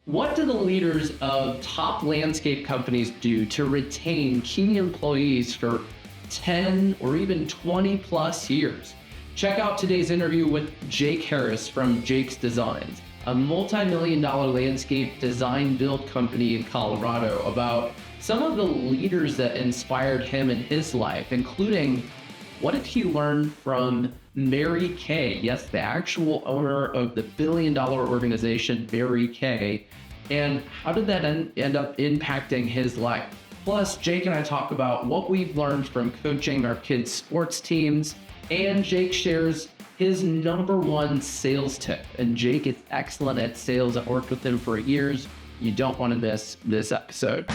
What do the leaders of top landscape companies do to retain key employees for 10 or even 20 plus years? Check out today's interview with Jake Harris from Jake's Designs, a multi-million-dollar landscape design build company in Colorado, about some of the leaders that inspired him in his life, including what did he learn from Mary Kay? Yes, the actual owner of the billion-dollar organization, Mary Kay. And how did that end up impacting his life? Plus, Jake and I talk about what we've learned from coaching our kids' sports teams, and Jake shares his number one sales tip. And Jake is excellent at sales. I've worked with him for years. You don't want to miss this episode.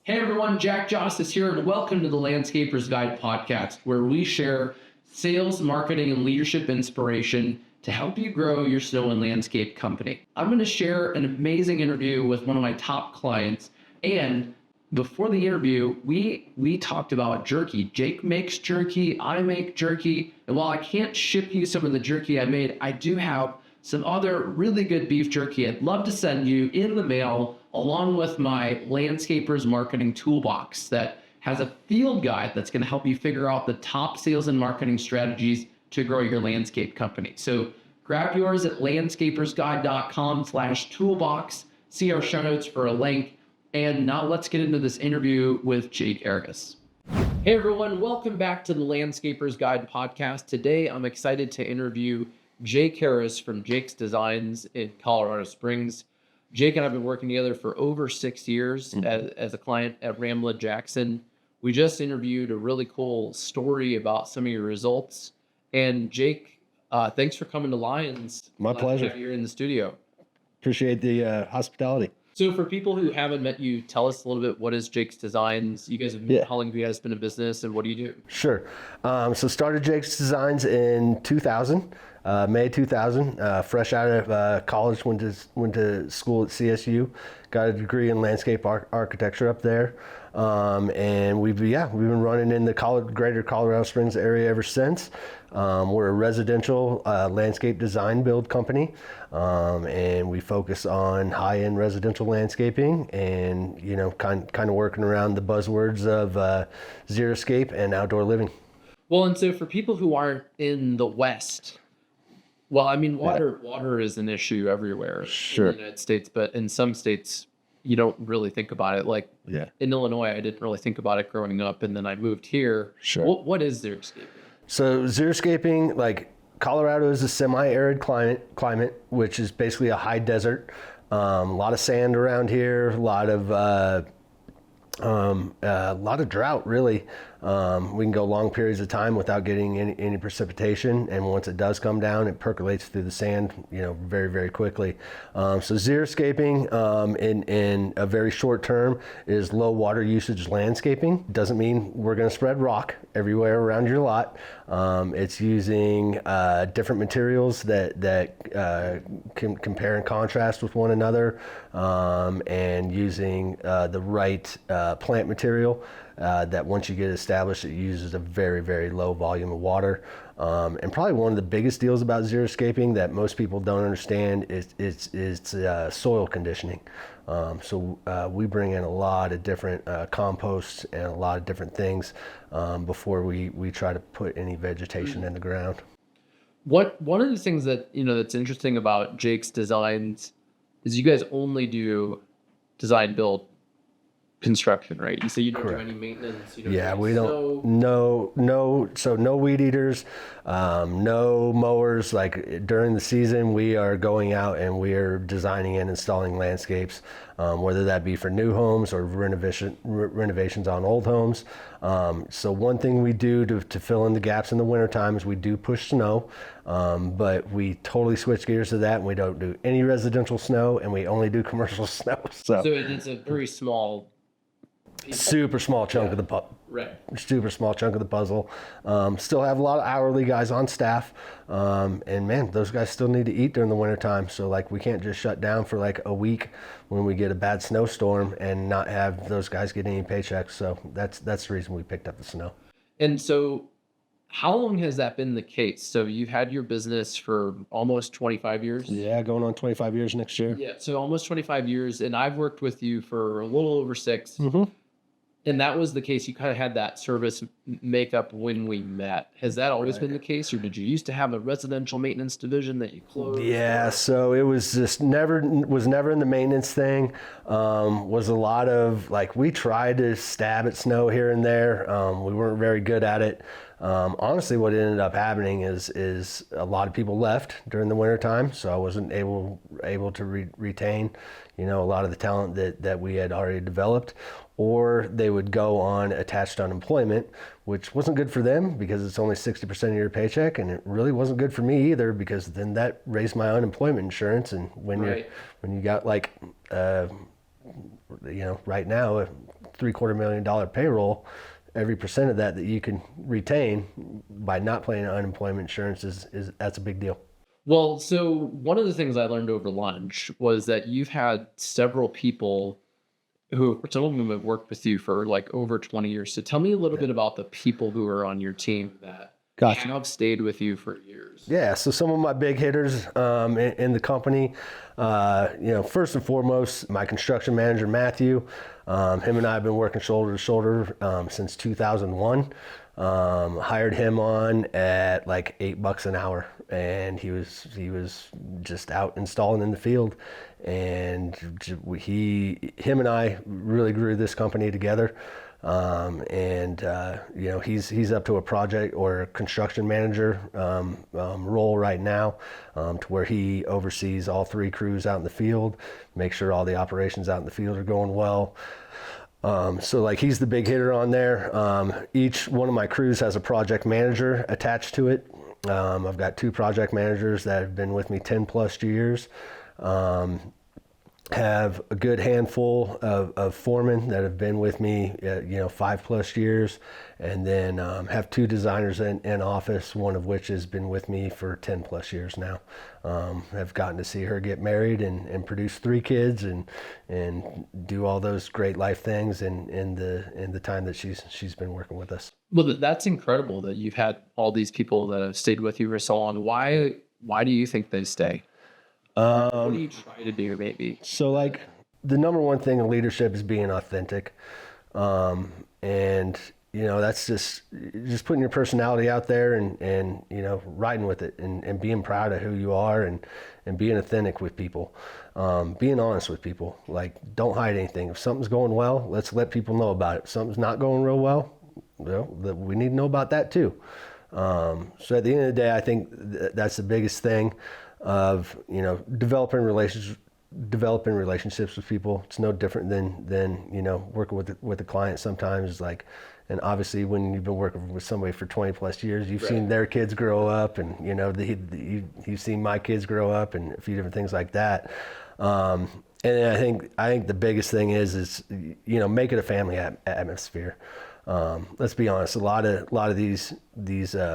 Hey everyone, Jack Jostes here, and welcome to the Landscaper's Guide podcast, where we share sales, marketing, and leadership inspiration to help you grow your snow and landscape company. I'm going to share an amazing interview with one of my top clients, and before the interview, we talked about jerky. Jake makes jerky, I make jerky, and while I can't ship you some of the jerky I made, I do have some other really good beef jerky I'd love to send you in the mail, along with my Landscapers Marketing Toolbox that has a field guide that's going to help you figure out the top sales and marketing strategies to grow your landscape company. So grab yours at landscapersguide.com/toolbox. See our show notes for a link. And now let's get into this interview with Jake Harris. Hey everyone, welcome back to the Landscapers Guide podcast. Today I'm excited to interview Jake Harris from Jake's Designs in Colorado Springs. Jake and I have been working together for over 6 years as a client at Ramla Jackson. We just interviewed a really cool story about some of your results. And Jake, thanks for coming to Lions. My pleasure. Glad to have you here in the studio. Appreciate the hospitality. So for people who haven't met you, tell us a little bit, what is Jake's Designs? You guys have how long have you guys been in business, and what do you do? Sure. So started Jake's Designs in 2000. May 2000, fresh out of college, went to school at CSU, got a degree in landscape architecture up there, and we've been running in the greater Colorado Springs area ever since. We're a residential landscape design build company, and we focus on high-end residential landscaping, and kind of working around the buzzwords of xeriscape and outdoor living. Well, and so for people who aren't in the West. Well, I mean, water is an issue everywhere in the United States, but in some states, you don't really think about it. Like in Illinois, I didn't really think about it growing up, and then I moved here. Sure. What is xeriscaping? So xeriscaping, like Colorado is a semi-arid climate, which is basically a high desert. A lot of sand around here, a lot of drought, really. We can go long periods of time without getting any precipitation, and once it does come down, it percolates through the sand, very, very quickly. So xeriscaping in a very short term is low water usage landscaping. Doesn't mean we're going to spread rock everywhere around your lot. It's using different materials that can compare and contrast with one another, and using the right plant material that once you get established, it uses a very, very low volume of water. And probably one of the biggest deals about xeriscaping that most people don't understand is soil conditioning. So we bring in a lot of different composts and a lot of different things before we try to put any vegetation in the ground. One of the things that that's interesting about Jake's Designs is you guys only do design build construction, right? You say you don't do any maintenance. You don't we don't. So no weed eaters, no mowers. Like during the season, we are going out and we are designing and installing landscapes, whether that be for new homes or renovations on old homes. So one thing we do to fill in the gaps in the wintertime is we do push snow, but we totally switch gears to that, and we don't do any residential snow, and we only do commercial snow. So it's a very small. Super small chunk of the super small chunk of the puzzle. Still have a lot of hourly guys on staff, and man, those guys still need to eat during the wintertime. So like we can't just shut down for like a week when we get a bad snowstorm and not have those guys get any paychecks. So that's the reason we picked up the snow. And so how long has that been the case? So you've had your business for almost 25 years? Yeah, going on 25 years next year. Yeah, so almost 25 years, and I've worked with you for a little over 6. Mm-hmm. And that was the case. You kind of had that service makeup when we met. Has that always been the case, or did you used to have a residential maintenance division that you closed? Yeah, so it was just never in the maintenance thing. Was a lot of like we tried to stab at snow here and there. We weren't very good at it. Honestly, what ended up happening is a lot of people left during the winter time, so I wasn't able to retain, a lot of the talent that we had already developed, or they would go on attached unemployment, which wasn't good for them because it's only 60% of your paycheck, and it really wasn't good for me either because then that raised my unemployment insurance, and when you got like right now a $750,000 payroll, every percent of that you can retain by not paying unemployment insurance is that's a big deal. Well, so one of the things I learned over lunch was that you've had several people who, some of them have worked with you for like over 20 years. So tell me a little bit about the people who are on your team that have stayed with you for years. Yeah, so some of my big hitters in the company, first and foremost, my construction manager, Matthew. Him and I have been working shoulder to shoulder since 2001. Hired him on at like $8 an hour, and he was just out installing in the field, and him and I really grew this company together. He's up to a project or a construction manager role right now, to where he oversees all 3 crews out in the field, make sure all the operations out in the field are going well. So like he's the big hitter on there. Each one of my crews has a project manager attached to it. I've got 2 project managers that have been with me 10 plus years. Have a good handful of foremen that have been with me, 5 plus years, and then have 2 designers in office, one of which has been with me for 10 plus years now. Have gotten to see her get married and produce 3 kids and do all those great life things in the time that she's been working with us. Well, that's incredible that you've had all these people that have stayed with you for so long. Why do you think they stay? What do you try to do, maybe? So like the number one thing in leadership is being authentic. That's just putting your personality out there and riding with it and being proud of who you are and being authentic with people, being honest with people. Like, don't hide anything. If something's going well, let's let people know about it. If something's not going real well, we need to know about that too. So at the end of the day, I think that's the biggest thing of, developing relationships with people. It's no different than working with a client sometimes. Like, and obviously when you've been working with somebody for 20 plus years, you've seen their kids grow up, and you've seen my kids grow up, and a few different things like that. And I think the biggest thing is make it a family atmosphere. Let's be honest, a lot of these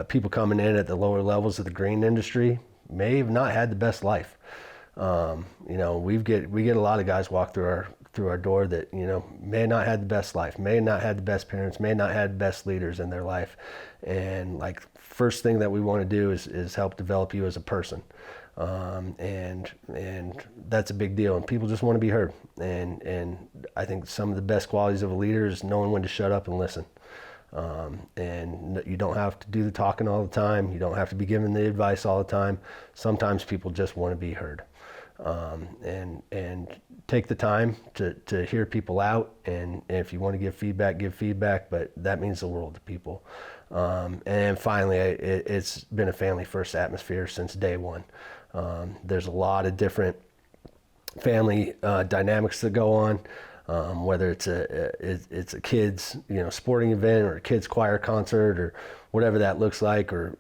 people coming in at the lower levels of the green industry may have not had the best life. We get a lot of guys walk through our door that may not have the best life, may not have the best parents, may not have the best leaders in their life, and like first thing that we want to do is help develop you as a person, and that's a big deal, and people just want to be heard, and I think some of the best qualities of a leader is knowing when to shut up and listen. And you don't have to do the talking all the time. You don't have to be giving the advice all the time. Sometimes people just want to be heard. And take the time to hear people out. And if you want to give feedback, but that means the world to people. And finally, it's been a family first atmosphere since day one. There's a lot of different family dynamics that go on. Whether it's a kid's sporting event or a kid's choir concert or whatever that looks like, or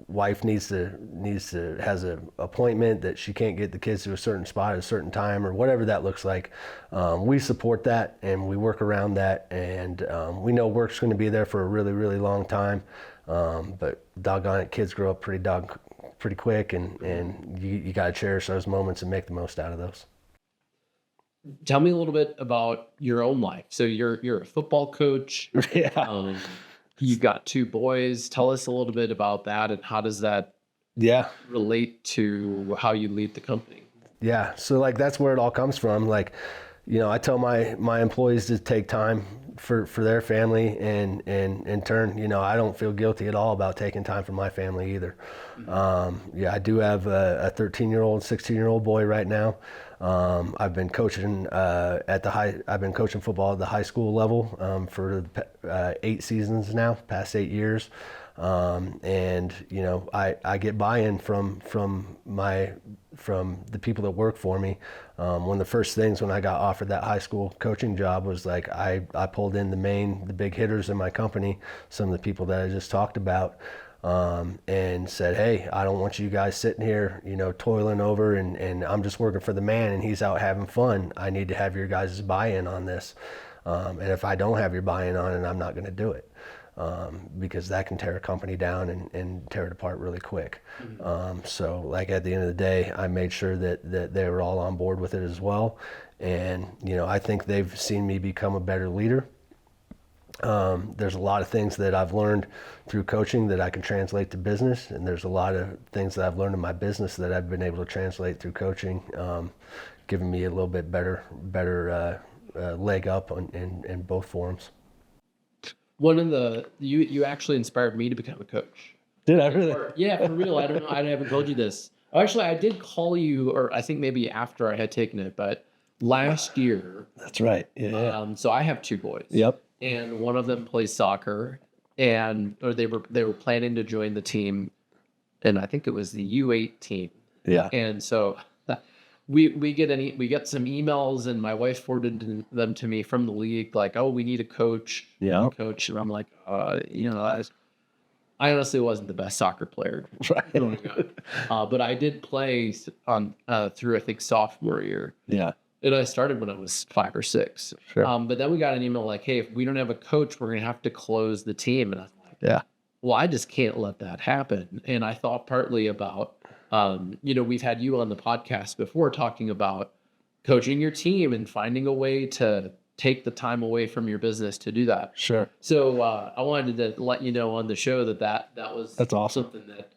wife has an appointment that she can't get the kids to a certain spot at a certain time, or whatever that looks like. We support that and we work around that, and we know work's going to be there for a really, really long time, but doggone it, kids grow up pretty quick, and you got to cherish those moments and make the most out of those. Tell me a little bit about your own life. So you're a football coach. Yeah. You got 2 boys. Tell us a little bit about that, and how does that relate to how you lead the company? Yeah. So like, that's where it all comes from. Like, I tell my employees to take time for their family, and in turn, I don't feel guilty at all about taking time for my family either. I do have a 13-year-old, 16-year-old boy right now. I've been coaching I've been coaching football at the high school level for 8 seasons now, past 8 years. And I get buy-in from the people that work for me. One of the first things when I got offered that high school coaching job was like, I pulled in the big hitters in my company, some of the people that I just talked about, and said, hey, I don't want you guys sitting here, toiling over, and I'm just working for the man and he's out having fun. I need to have your guys' buy-in on this. And if I don't have your buy-in on it, I'm not going to do it. Because that can tear a company down and tear it apart really quick. So like, at the end of the day, I made sure that they were all on board with it as well. And, I think they've seen me become a better leader. There's a lot of things that I've learned through coaching that I can translate to business. And there's a lot of things that I've learned in my business that I've been able to translate through coaching, giving me a little bit better leg up in both forums. One of the you actually inspired me to become a coach. Did I really? Yeah, for real. I don't know. I haven't told you this. Actually, I did call you, or I think maybe after I had taken it, but last year. That's right. Yeah. So I have 2 boys. Yep. And one of them plays soccer, or they were planning to join the team, and I think it was the U8 team. Yeah. And so we get some emails, and my wife forwarded them to me from the league, like, oh, we need a coach. Yeah. Coach. And I'm like, I honestly wasn't the best soccer player growing up. But I did play on through, I think, sophomore year. Yeah. And I started when I was 5 or 6. Sure. But then we got an email like, hey, if we don't have a coach, we're going to have to close the team. And I was like, yeah. Well, I just can't let that happen. And I thought partly about, we've had you on the podcast before talking about coaching your team and finding a way to take the time away from your business to do that. Sure. So I wanted to let you know on the show that's awesome. Something that,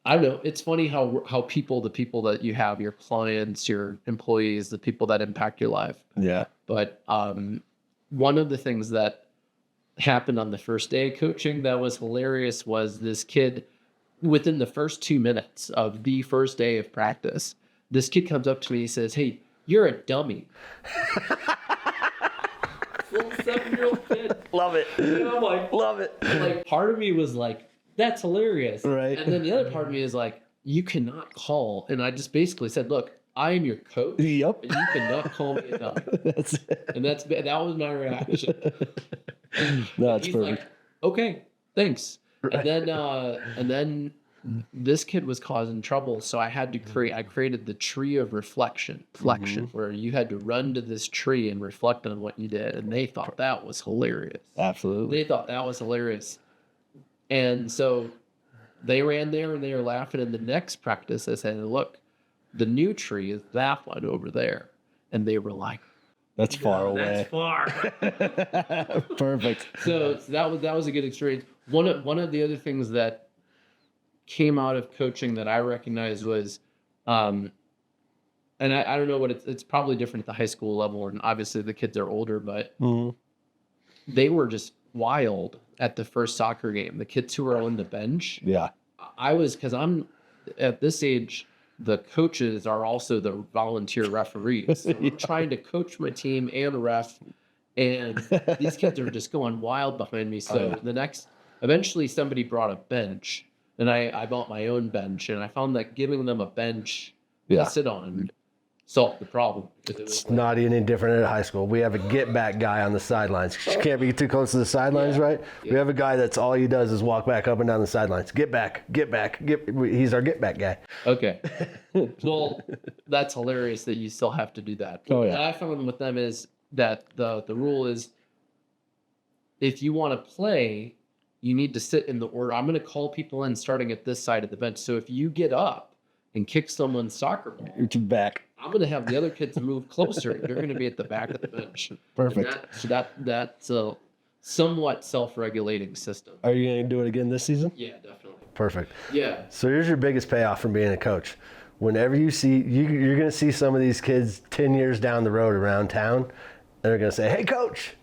I don't know. It's funny how the people that you have, your clients, your employees, the people that impact your life. Yeah. But one of the things that happened on the first day of coaching that was hilarious was this kid, within the first 2 minutes of the first day of practice, this kid comes up to me and says, hey, you're a dummy. Little 7-year-old kid. Love it. And I'm like, love it. Like, part of me was like, that's hilarious. Right. And then the other part of me is like, you cannot call. And I just basically said, look, I am your coach. Yep. And you cannot call me a dummy. That's it. And that was my reaction. No, that's He's perfect. like, okay, thanks. Right. And then this kid was causing trouble, so I created the tree of reflection, where you had to run to this tree and reflect on what you did, and they thought that was hilarious. Absolutely. They thought that was hilarious. And so they ran there and they were laughing. In the next practice, I said, look, the new tree is that one over there. And they were like, that's far away. That's far. Perfect. So that was a good experience. One of the other things that came out of coaching that I recognized was, and I don't know what it's probably different at the high school level, and obviously the kids are older, but they were just wild at the first soccer game. The kids who were on the bench. Yeah. Because I'm at this age, the coaches are also the volunteer referees. So I'm trying to coach my team and ref, and these kids are just going wild behind me. So eventually somebody brought a bench, and I bought my own bench, and I found that giving them a bench to sit on solved the problem. It's not any different at high school. We have a get back guy on the sidelines. You can't be too close to the sidelines, right? Yeah. We have a guy that's all he does is walk back up and down the sidelines. Get back. He's our get back guy. Okay. Well, that's hilarious that you still have to do that. Oh, yeah. What I found with them is that the rule is, if you want to play, you need to sit in the order. I'm going to call people in starting at this side of the bench. So if you get up and kick someone's soccer ball, you're back. I'm going to have the other kids move closer. You're going to be at the back of the bench. Perfect. So somewhat self-regulating system. Are you going to do it again this season? Yeah, definitely. Perfect. Yeah. So here's your biggest payoff from being a coach. Whenever you see, you're going to see some of these kids 10 years down the road around town, they're going to say, "Hey, coach."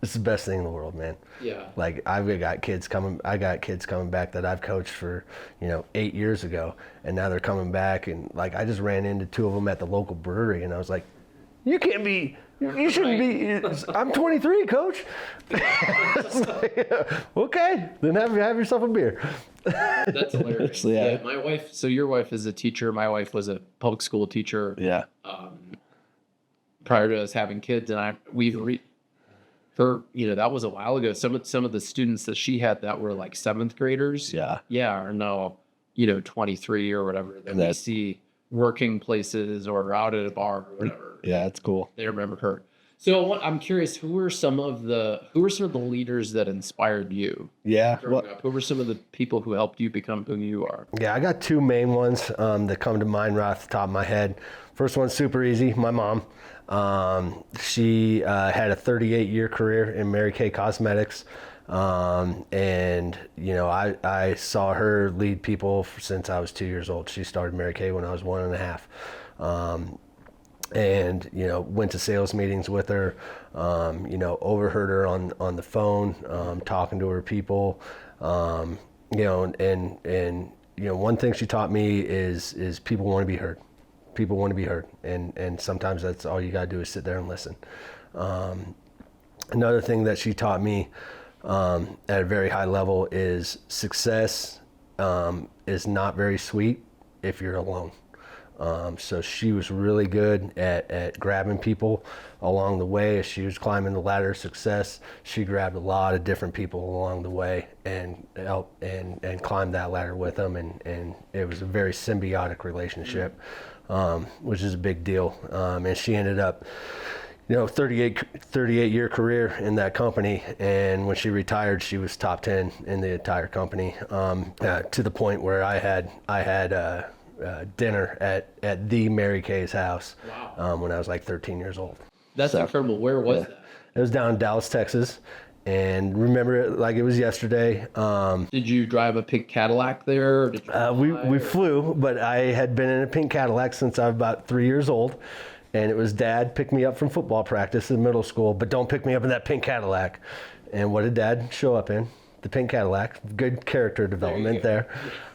It's the best thing in the world, man. Yeah. Like I got kids coming back that I've coached for, 8 years ago, and now they're coming back, and like I just ran into 2 of them at the local brewery, and I was like, "You can't be, you shouldn't be. I'm 23, coach." It's like, okay, then have yourself a beer. That's hilarious. Yeah. My wife. So your wife is a teacher. My wife was a public school teacher. Yeah. Prior to us having kids, and that was a while ago. Some of the students that she had that were like 7th graders. Yeah. Yeah, are now 23 or whatever that we see working places or out at a bar or whatever. Yeah, that's cool. They remember her. So I'm curious, who were some of the leaders that inspired you? Yeah. Who were some of the people who helped you become who you are? Yeah, I got 2 main ones that come to mind right off the top of my head. First one's super easy. My mom. She had a 38-year career in Mary Kay Cosmetics. And I saw her lead people since I was 2 years old. She started Mary Kay when I was 1.5. And went to sales meetings with her, overheard her on the phone, talking to her people, and one thing she taught me is people want to be heard. People want to be heard, and sometimes that's all you got to do is sit there and listen. Another thing that she taught me at a very high level is success is not very sweet if you're alone. So she was really good at grabbing people along the way. As she was climbing the ladder of success, she grabbed a lot of different people along the way and helped and climbed that ladder with them. And it was a very symbiotic relationship, which is a big deal. And she ended up, 38-year career in that company. And when she retired, she was top 10 in the entire company, to the point where I had dinner at the Mary Kay's house. Wow. When I was like 13 years old. That's incredible. Where was that? It was down in Dallas, Texas, and remember it like it was yesterday. Did you drive a pink Cadillac there? Or did you we flew, but I had been in a pink Cadillac since I was about 3 years old, and it was Dad picked me up from football practice in middle school, but don't pick me up in that pink Cadillac. And what did Dad show up in? The pink Cadillac. Good character development there.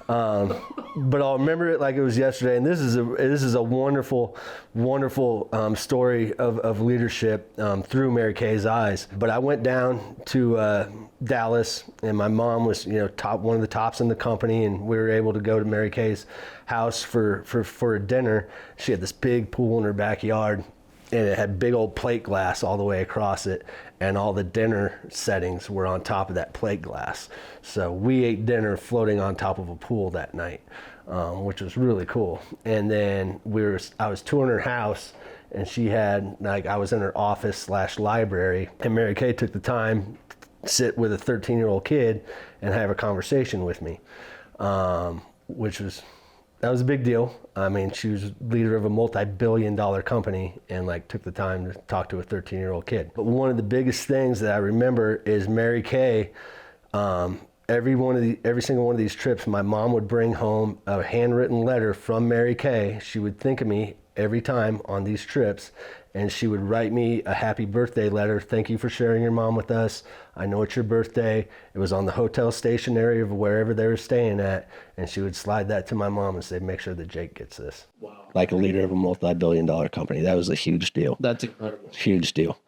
But I'll remember it like it was yesterday. And this is a wonderful, wonderful story of leadership through Mary Kay's eyes. But I went down to Dallas, and my mom was one of the tops in the company, and we were able to go to Mary Kay's house for a dinner. She had this big pool in her backyard, and it had big old plate glass all the way across it, and all the dinner settings were on top of that plate glass. So we ate dinner floating on top of a pool that night, which was really cool. And then I was touring her house, and she had, I was in her office / library, and Mary Kay took the time to sit with a 13-year-old kid and have a conversation with me, that was a big deal. I mean, she was leader of a multi-billion-dollar company and took the time to talk to a 13-year-old kid. But one of the biggest things that I remember is Mary Kay. Every single one of these trips, my mom would bring home a handwritten letter from Mary Kay. She would think of me every time on these trips, and she would write me a happy birthday letter. Thank you for sharing your mom with us. I know it's your birthday. It was on the hotel station area of wherever they were staying at, and she would slide that to my mom and say, make sure that Jake gets this. Wow. Like a leader of a multi-billion-dollar company. That was a huge deal. That's incredible. Huge deal.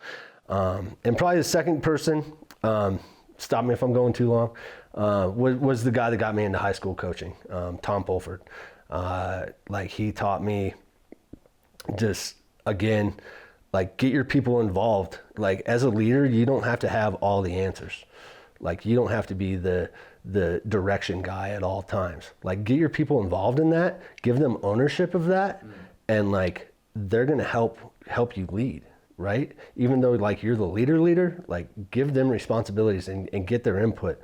And probably the second person, stop me if I'm going too long, was the guy that got me into high school coaching, Tom Fulford. He taught me just, again, get your people involved. As a leader, you don't have to have all the answers. You don't have to be the direction guy at all times. Get your people involved in that, give them ownership of that, and they're gonna help you lead, right? Even though you're the leader, give them responsibilities and get their input.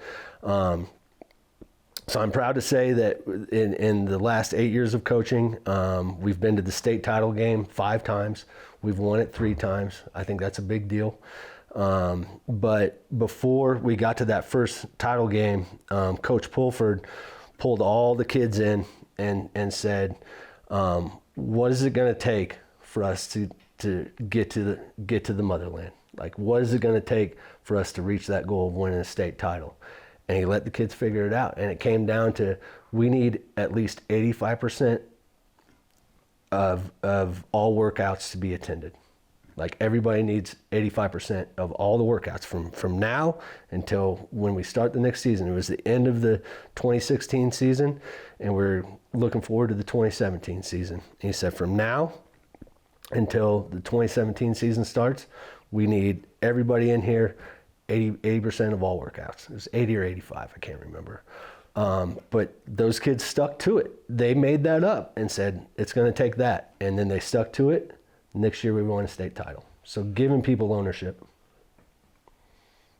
So I'm proud to say that in the last 8 years of coaching, we've been to the state title game 5 times. We've won it 3 times. I think that's a big deal. But before we got to that first title game, Coach Pulford pulled all the kids in and said, what is it going to take for us to get to the motherland? Like, what is it going to take for us to reach that goal of winning a state title? And he let the kids figure it out. And it came down to, we need at least 85% of all workouts to be attended. Like, everybody needs 85% of all the workouts from now until when we start the next season. It was the end of the 2016 season, and we're looking forward to the 2017 season. And he said, from now until the 2017 season starts, we need everybody in here, 80% of all workouts. It was 80 or 85, I can't remember. But those kids stuck to it. They made that up and said, it's going to take that. And then they stuck to it. Next year we won a state title. So giving people ownership.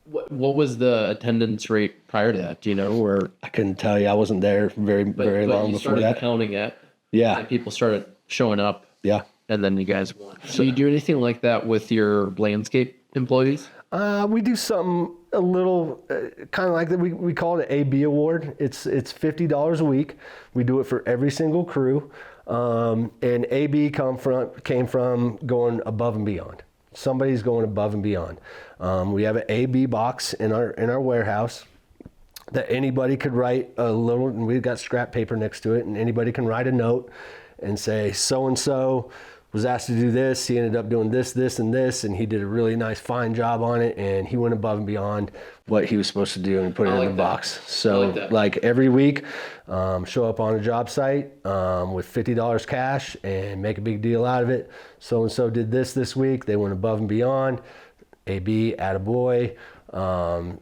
What was the attendance rate prior to that? Do you know? Or I couldn't tell you. I wasn't there very long you before started that. Counting it. Yeah. And people started showing up. Yeah. And then you guys won. So you do anything like that with your landscape employees? We do something a little kind of like that. We call it an AB award. It's $50 a week. We do it for every single crew. And AB came from going above and beyond. Somebody's going above and beyond. We have an AB box in our warehouse that anybody could write a little, and we've got scrap paper next to it, and anybody can write a note and say, so-and-so was asked to do this. He ended up doing this, this, and this, and he did a really nice, fine job on it, and he went above and beyond what he was supposed to do and put it in the box. So, like every week, show up on a job site with $50 cash and make a big deal out of it. So-and-so did this week. They went above and beyond. AB, attaboy,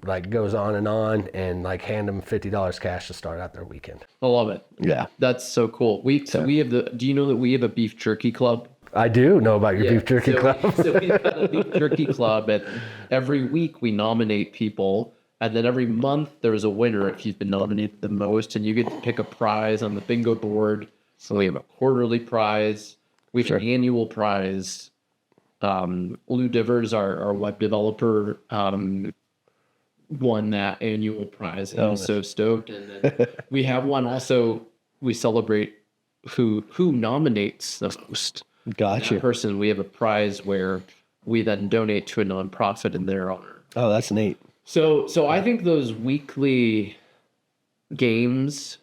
like goes on, and like hand them $50 cash to start out their weekend. I love it. Yeah. That's so cool. We have do you know that we have a beef jerky club? I do know about your beef jerky club. So we've got a beef jerky club, and every week we nominate people, and then every month there's a winner if you've been nominated the most, and you get to pick a prize on the bingo board. So we have a quarterly prize, we have an annual prize. Lou Divers, our web developer, won that annual prize, and I'm so stoked. And then we have one also. We celebrate who nominates the most. Gotcha. That person, we have a prize where we then donate to a nonprofit in their honor. Oh, that's neat. So I think those weekly games,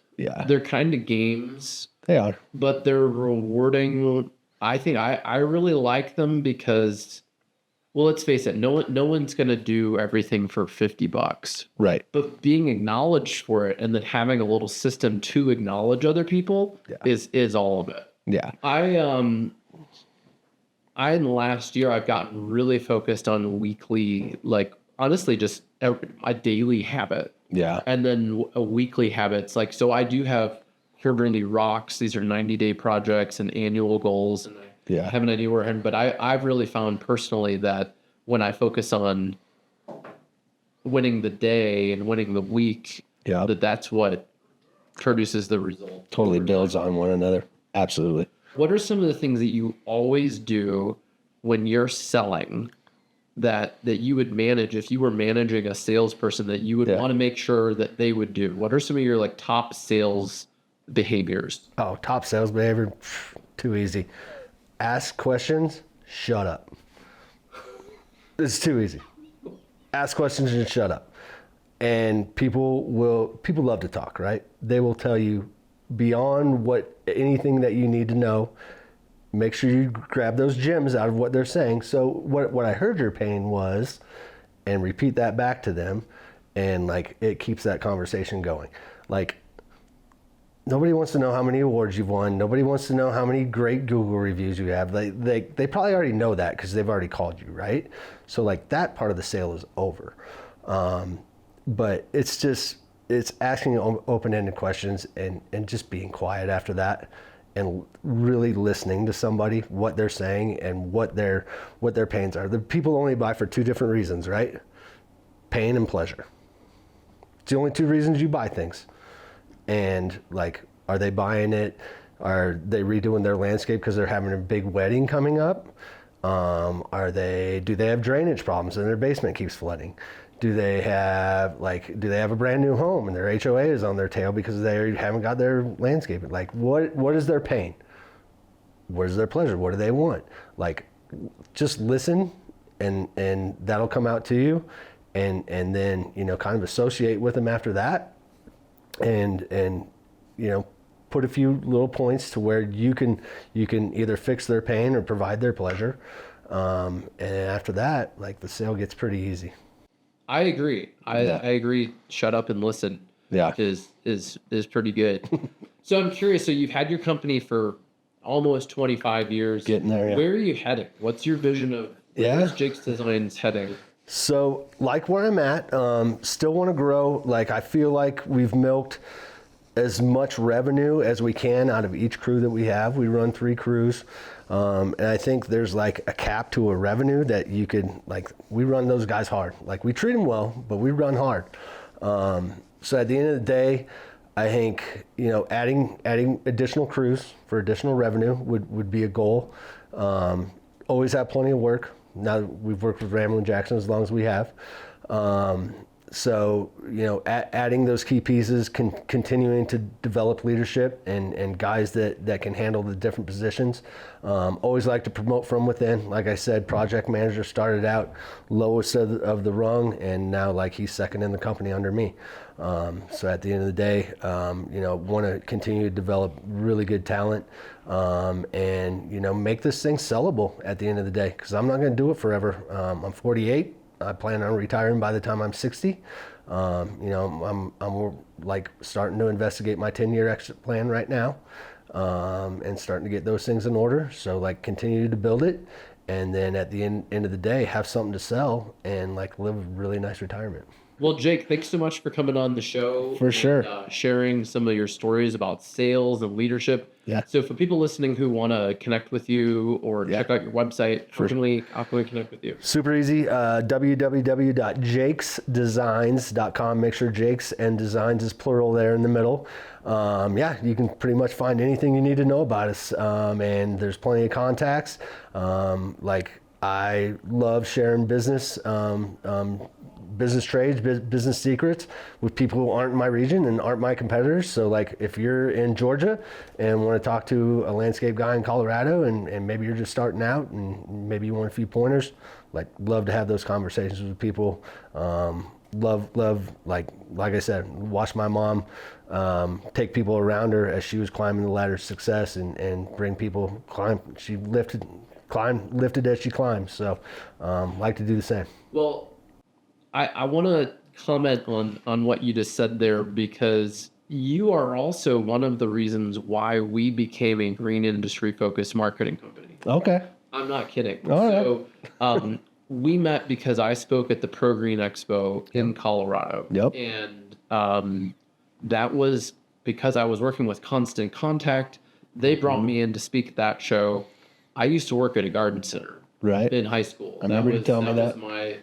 they're kind of games. They are, but they're rewarding. I think I really like them because, well, let's face it, no one's going to do everything for $50. Right. But being acknowledged for it and then having a little system to acknowledge other people is all of it. Yeah. I in the last year, I've gotten really focused on weekly, like honestly, just a daily habit. Yeah. And then a weekly habits. Like, so I do have Herburny Rocks. These are 90-day projects and annual goals. And I have an idea where I'm, but I've really found personally that when I focus on winning the day and winning the week, that's what produces the result. Totally builds on one another. Absolutely. What are some of the things that you always do when you're selling that you would manage if you were managing a salesperson that you would want to make sure that they would do? What are some of your like top sales behaviors? Oh, top sales behavior, too easy. Ask questions, shut up. It's too easy. Ask questions and shut up. And people love to talk, right? They will tell you beyond anything that you need to know. Make sure you grab those gems out of what they're saying. So what I heard your pain was, and repeat that back to them, and like it keeps that conversation going. Like, nobody wants to know how many awards you've won. Nobody wants to know how many great Google reviews you have. They probably already know that because they've already called you, right? So like that part of the sale is over. But it's asking open-ended questions and just being quiet after that and really listening to somebody, what they're saying and what their pains are. The people only buy for two different reasons, right? Pain and pleasure. It's the only two reasons you buy things. And like, are they buying it? Are they redoing their landscape because they're having a big wedding coming up? Do they have drainage problems and their basement keeps flooding? Do they have a brand new home and their HOA is on their tail because they haven't got their landscaping? Like, what is their pain? What is their pleasure? What do they want? Like, just listen, and that'll come out to you, and then, you know, kind of associate with them after that, and you know, put a few little points to where you can either fix their pain or provide their pleasure, and after that, like, the sale gets pretty easy. I agree. I agree. Shut up and listen. Yeah. Is pretty good. So I'm curious. So you've had your company for almost 25 years. Getting there. Yeah. Where are you heading? What's your vision of where Jake's Designs heading? So, like where I'm at, still want to grow. Like, I feel like we've milked as much revenue as we can out of each crew that we have. We run 3 crews. And I think there's like a cap to a revenue that you could, like, we run those guys hard. Like, we treat them well, but we run hard. So at the end of the day, I think, you know, adding additional crews for additional revenue would be a goal. Always have plenty of work. Now that we've worked with Ramblin' Jackson as long as we have. So, you know, adding those key pieces, continuing to develop leadership and guys that can handle the different positions. Always like to promote from within. Like I said, project manager started out lowest of the rung, and now, like, he's second in the company under me. So at the end of the day, you know, want to continue to develop really good talent, and, you know, make this thing sellable at the end of the day, because I'm not going to do it forever. I'm 48. I plan on retiring by the time I'm 60. You know, I'm like starting to investigate my 10-year exit plan right now, and starting to get those things in order. So, like, continue to build it, and then at the end of the day, have something to sell and, like, live a really nice retirement. Well, Jake, thanks so much for coming on the show. For sure. Sharing some of your stories about sales and leadership. Yeah. So for people listening who want to connect with you or check out your website, how can we connect with you? Super easy. www.jakesdesigns.com. Make sure Jakes and Designs is plural there in the middle. Yeah, you can pretty much find anything you need to know about us. And there's plenty of contacts. Like, I love sharing business trades, business secrets with people who aren't in my region and aren't my competitors. So, like, if you're in Georgia and want to talk to a landscape guy in Colorado, and maybe you're just starting out and maybe you want a few pointers, like, love to have those conversations with people. Love, like I said, watch my mom take people around her as she was climbing the ladder of success, and bring people climb. She lifted as she climbed. So, like to do the same. Well, I want to comment on what you just said there, because you are also one of the reasons why we became a green industry focused marketing company. Okay. I'm not kidding. All right. We met because I spoke at the Pro Green Expo in Colorado. Yep. And that was because I was working with Constant Contact. They brought me in to speak at that show. I used to work at a garden center in high school. I remember you telling me that.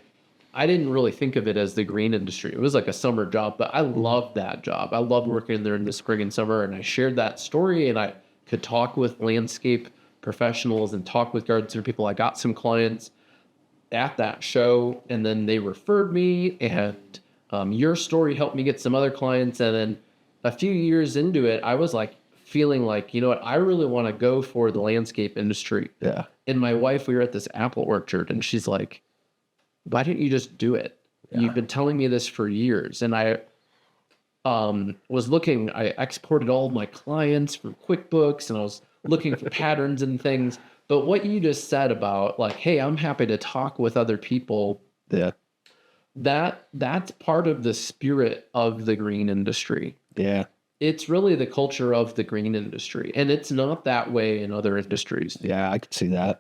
I didn't really think of it as the green industry. It was like a summer job, but I loved that job. I loved working there in the spring and summer, and I shared that story, and I could talk with landscape professionals and talk with garden center people. I got some clients at that show, and then they referred me, and your story helped me get some other clients. And then a few years into it, I was like feeling like, you know what, I really want to go for the landscape industry. Yeah. And my wife, we were at this apple orchard, and she's like, why didn't you just do it? Yeah. You've been telling me this for years. And I was looking, I exported all of my clients from QuickBooks, and I was looking for patterns and things. But what you just said about, like, hey, I'm happy to talk with other people. Yeah. That's part of the spirit of the green industry. Yeah. It's really the culture of the green industry. And it's not that way in other industries. Yeah, I could see that.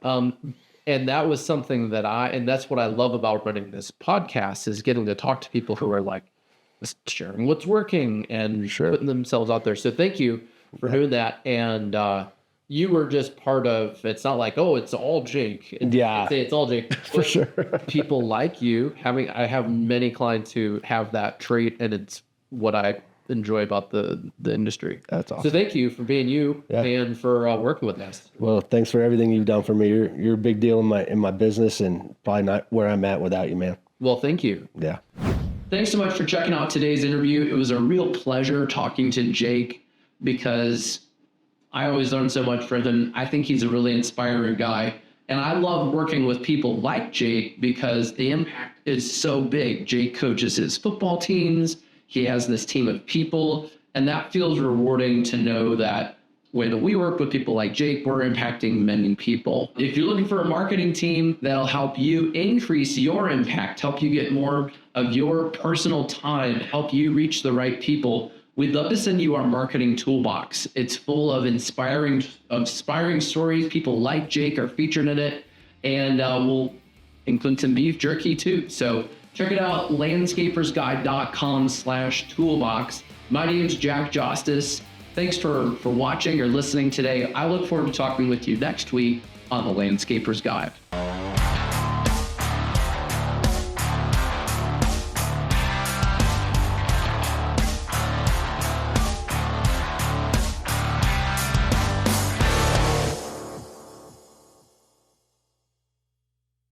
And that was something and that's what I love about running this podcast, is getting to talk to people who are like sharing what's working and putting themselves out there. So thank you for doing that. And you were just part of, it's not like, oh, it's all Jake. Yeah. Say it's all Jake. For sure. People like you, I have many clients who have that trait, and it's what I enjoy about the industry. That's awesome. So thank you for being you and for working with us. Well, thanks for everything you've done for me. You're a big deal in my business, and probably not where I'm at without you, man. Well, thank you. Yeah. Thanks so much for checking out today's interview. It was a real pleasure talking to Jake because I always learn so much from him. I think he's a really inspiring guy. And I love working with people like Jake because the impact is so big. Jake coaches his football teams. He has this team of people. And that feels rewarding to know that when we work with people like Jake, we're impacting many people. If you're looking for a marketing team that'll help you increase your impact, help you get more of your personal time, help you reach the right people, we'd love to send you our marketing toolbox. It's full of inspiring stories. People like Jake are featured in it, and we'll include some beef jerky too. So check it out, landscapersguide.com/toolbox. My name is Jack Jostes. Thanks for watching or listening today. I look forward to talking with you next week on the Landscaper's Guide.